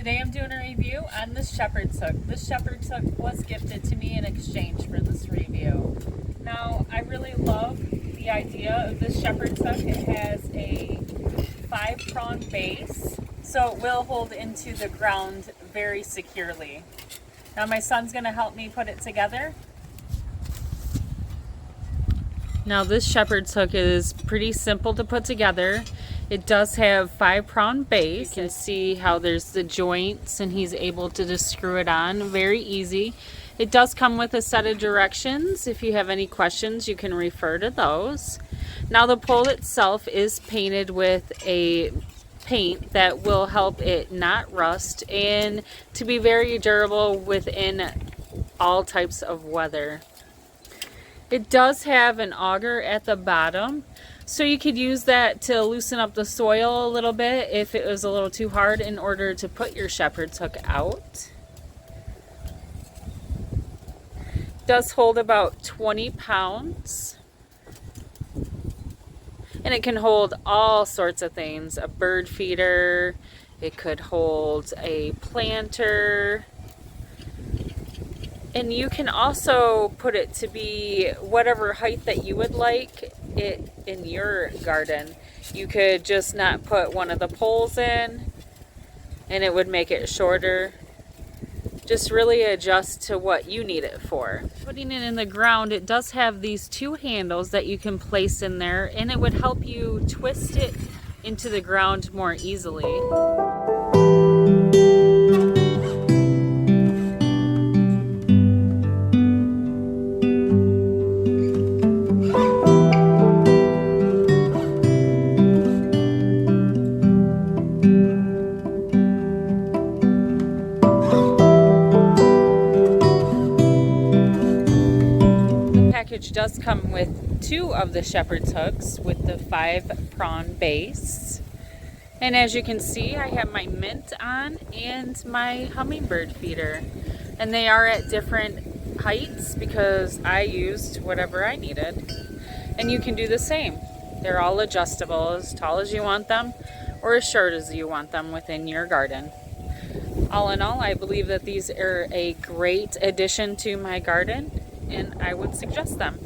Today I'm doing a review on this shepherd's hook. This shepherd's hook was gifted to me in exchange for this review. Now, I really love the idea of this shepherd's hook. It has a 5-prong base, so it will hold into the ground very securely. Now my son's going to help me put it together. Now this shepherd's hook is pretty simple to put together. It does have 5-prong base. You can see how there's the joints and he's able to just screw it on. Very easy. It does come with a set of directions. If you have any questions, you can refer to those. Now the pole itself is painted with a paint that will help it not rust and to be very durable within all types of weather. It does have an auger at the bottom, so you could use that to loosen up the soil a little bit if it was a little too hard in order to put your shepherd's hook out. It does hold about 20 pounds. And it can hold all sorts of things. A bird feeder, it could hold a planter. And you can also put it to be whatever height that you would like it in your garden. You could just not put one of the poles in and it would make it shorter. Just really adjust to what you need it for. Putting it in the ground, it does have these 2 handles that you can place in there and it would help you twist it into the ground more easily. Package does come with 2 of the shepherd's hooks with the 5-prong base, and as you can see I have my mint on and my hummingbird feeder, and they are at different heights because I used whatever I needed, and you can do the same. They're all adjustable, as tall as you want them or as short as you want them within your garden. All in all, I believe that these are a great addition to my garden and I would suggest them.